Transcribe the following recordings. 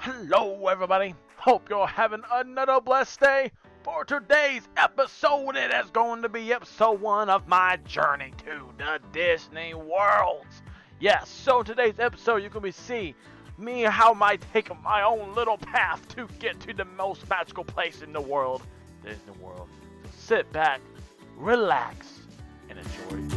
Hello, everybody. Hope you're having another blessed day. For today's episode, it is going to be episode 1 of my journey to the Disney Worlds. Yes, so today's episode, you can see me how am I taking my own little path to get to the most magical place in the world, Disney World. So sit back, relax, and enjoy.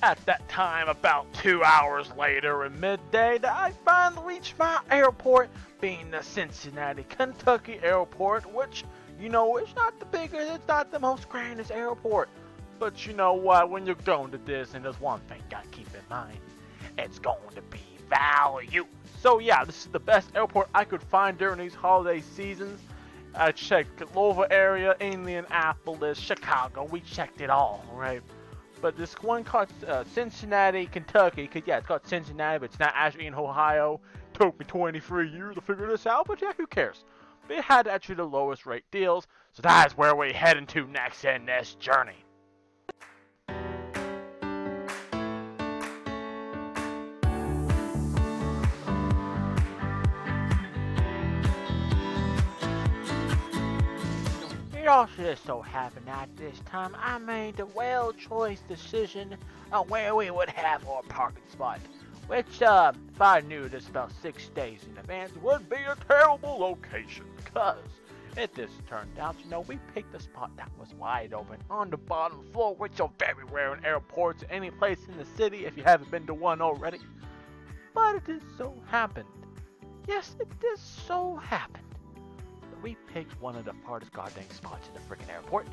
At that time, about 2 hours later in midday, that I finally reached my airport, being the Cincinnati, Kentucky airport, which, it's not the biggest, it's not the most grandest airport. But you know what, when you're going to Disney, there's one thing you gotta keep in mind. It's going to be value. So yeah, this is the best airport I could find during these holiday seasons. I checked Louisville area, Indianapolis, Chicago, we checked it all, right? But this one called Cincinnati, Kentucky, it's called Cincinnati, but it's not actually in Ohio. Took me 23 years to figure this out, but yeah, who cares? But it had actually the lowest rate deals, so that is where we're heading to next in this journey. It also just so happened at this time I made the well-choice decision on where we would have our parking spot, which if I knew this about 6 days in advance would be a terrible location, because it just turned out, we picked a spot that was wide open on the bottom floor, which are very rare in airports, any place in the city if you haven't been to one already. But it just so happened, yes, it just so happened, we picked one of the farthest goddamn spots in the freaking airport.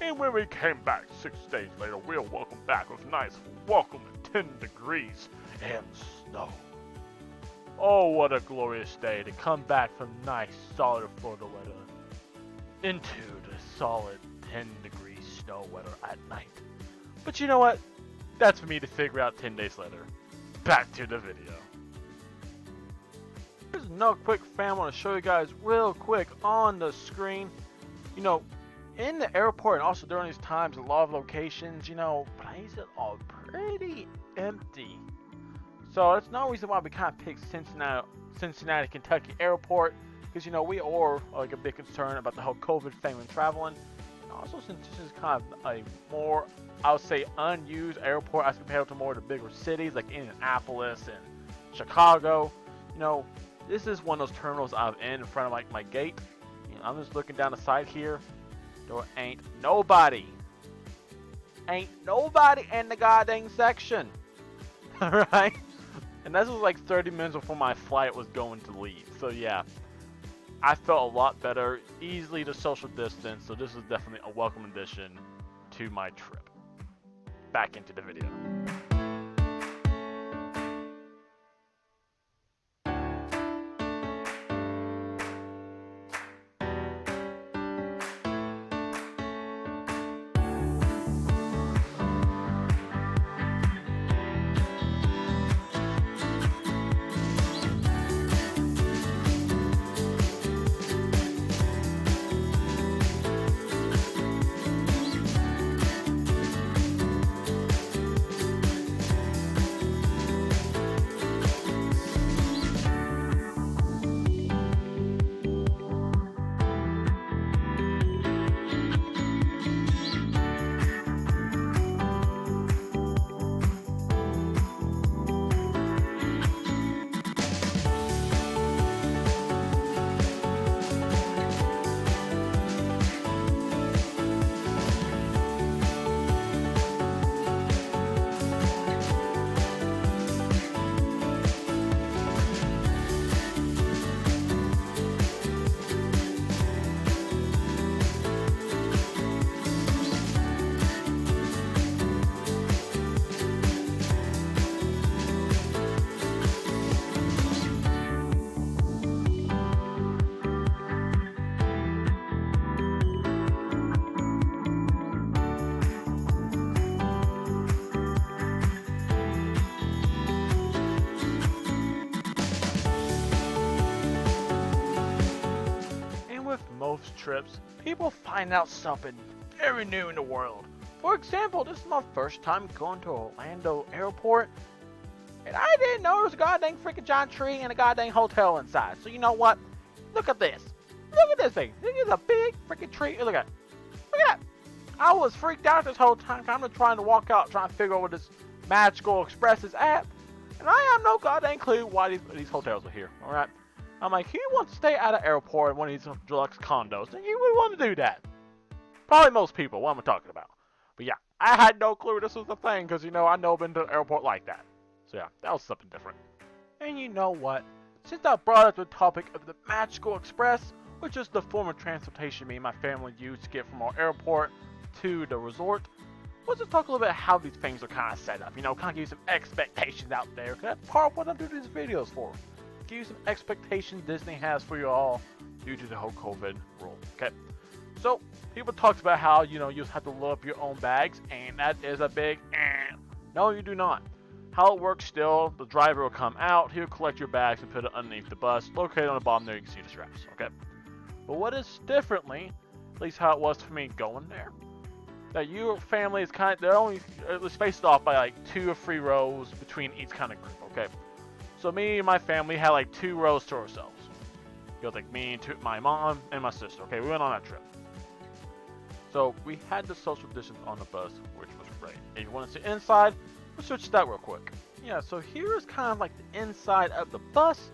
And when we came back 6 days later, we were welcomed back with nice, welcome 10 degrees and snow. Oh, what a glorious day to come back from nice, solid Florida weather into the solid 10 degree snow weather at night. But you know what? That's for me to figure out 10 days later. Back to the video. Here's another quick fan I want to show you guys real quick on the screen. In the airport and also during these times, a lot of locations, places are pretty empty. So that's no reason why we kind of picked Cincinnati, Kentucky airport, because we are like a big concern about the whole COVID thing when traveling. And also since this is kind of a more, I would say, unused airport as compared to more of the bigger cities like Indianapolis and Chicago. This is one of those terminals I'm in front of my gate. I'm just looking down the side here. There ain't nobody. Ain't nobody in the goddamn section. Alright? And this was like 30 minutes before my flight was going to leave. So yeah, I felt a lot better. Easily to social distance. So this is definitely a welcome addition to my trip. Back into the video. trips, people find out something very new in the world. For example, this is my first time going to Orlando Airport, and I didn't know there was a goddamn freaking giant tree and a goddamn hotel inside. So you know what? Look at this. Look at this thing. This is a big freaking tree. Look at it. Look at that. I was freaked out this whole time. I'm just trying to walk out, trying to figure out where this Magical Express is at. And I have no goddamn clue why these hotels are here. Alright? I'm like, who wants to stay at an airport in one of these deluxe condos? And you would want to do that. Probably most people, what I'm talking about. But yeah, I had no clue this was a thing, because, you know, I've never been to an airport like that. So yeah, that was something different. And you know what? Since I brought up the topic of the Magical Express, which is the form of transportation me and my family used to get from our airport to the resort, let's just talk a little bit how these things are kind of set up. You know, kind of give you some expectations out there. Because that's part of what I do these videos for. Give you some expectations Disney has for you all due to the whole COVID rule. Okay? So, people talked about how, you know, you just have to load up your own bags, and that is a big no, you do not. How it works still, the driver will come out, he'll collect your bags and put it underneath the bus, located on the bottom there, you can see the straps, okay? But what is differently, at least how it was for me going there, that your family is they're only, let's face it off, by like 2 or 3 rows between each kind of group, okay? So me and my family had like 2 rows to ourselves. It was like me and my mom and my sister, okay? We went on that trip. So we had the social distance on the bus, which was great. If you want to see inside, we'll switch that real quick. Yeah, so here is kind of like the inside of the bus.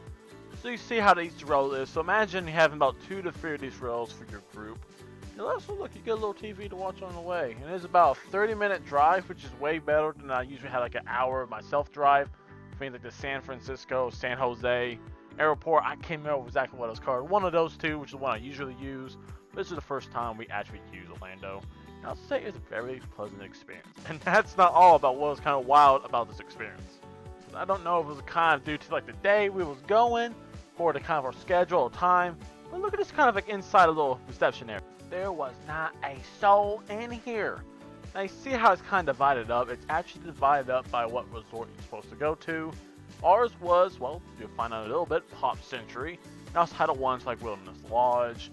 So you see how each row is. So imagine having about 2 to 3 of these rows for your group. And also look, you get a little TV to watch on the way. And it's about a 30-minute drive, which is way better than I usually have like an hour of myself drive. Things like the San Francisco, San Jose airport. I can't remember exactly what it was called. One of those 2, which is the one I usually use. This is the first time we actually use Orlando. And I'll say it's a very pleasant experience. And that's not all about what was kind of wild about this experience. I don't know if it was kind of due to like the day we was going, or the kind of our schedule or time. But look at this kind of like inside a little reception area. There was not a soul in here. Now you see how it's kind of divided up. It's actually divided up by what resort you're supposed to go to. Ours was, well, you'll find out in a little bit, Pop Century. And also had ones like Wilderness Lodge,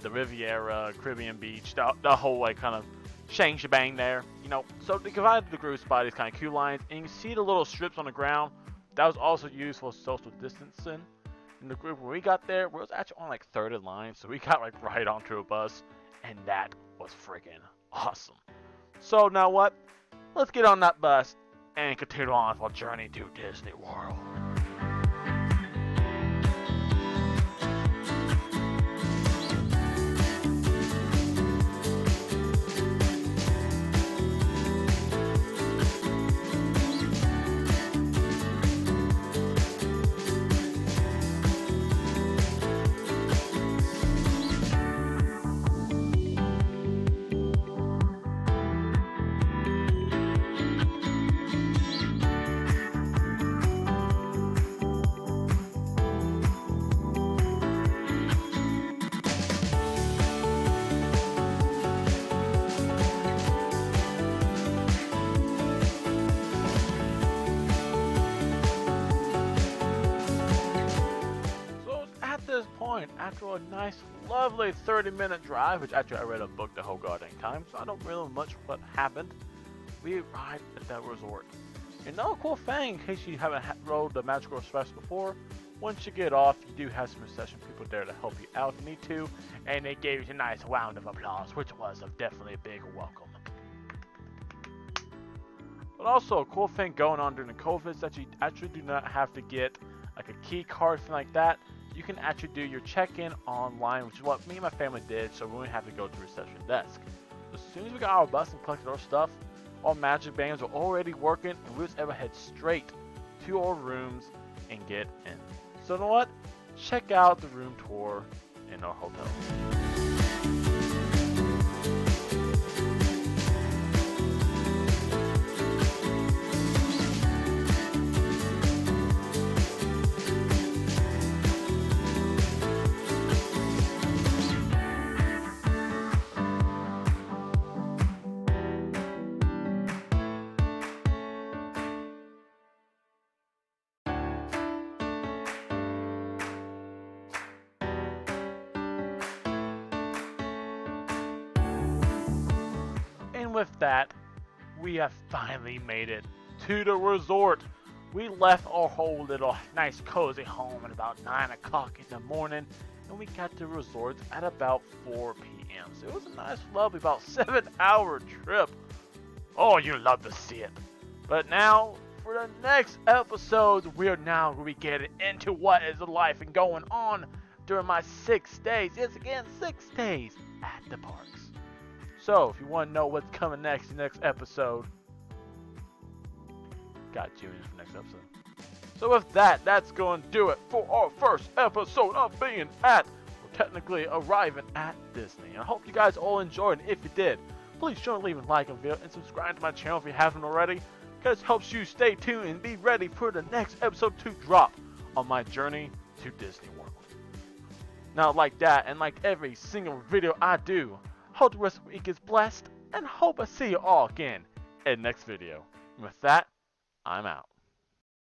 the Riviera, Caribbean Beach, the whole like kind of shebang there. You know, so they divided the groups by these kind of queue lines, and you can see the little strips on the ground. That was also used for social distancing. In the group when we got there, we was actually on like 3rd in line, so we got like right onto a bus, and that was freaking awesome. So now what? Let's get on that bus and continue on our journey to Disney World. After a nice, lovely 30-minute drive, which actually I read a book the whole goddamn time, so I don't really know much what happened, we arrived at that resort. Another cool thing, in case you haven't rode the Magical Express before, once you get off, you do have some reception people there to help you out if you need to, and they gave you a nice round of applause, which was definitely a big welcome. But also, a cool thing going on during the COVID is that you actually do not have to get like a key card, thing like that. You can actually do your check-in online, which is what me and my family did, so we wouldn't have to go to the reception desk. As soon as we got our bus and collected our stuff, our magic bands were already working, and we was able to head straight to our rooms and get in. So you know what? Check out the room tour in our hotel. with that, we have finally made it to the resort. We left our whole little nice cozy home at about 9 o'clock in the morning, and we got to the resort at about 4 p.m. So it was a nice, lovely, about 7-hour trip. Oh, you love to see it. But now, for the next episode, we are now going to be getting into what is life and going on during my 6 days. Yes, again, 6 days at the parks. So, if you want to know what's coming next in the next episode, got you in for the next episode. So with that, that's going to do it for our first episode of being at, or technically arriving at Disney. And I hope you guys all enjoyed, and if you did, please sure to leave a like on the video and subscribe to my channel if you haven't already, because it helps you stay tuned and be ready for the next episode to drop on my journey to Disney World. Now, like that, and like every single video I do, hope the rest of the week is blessed, and hope I see you all again in the next video. And with that, I'm out.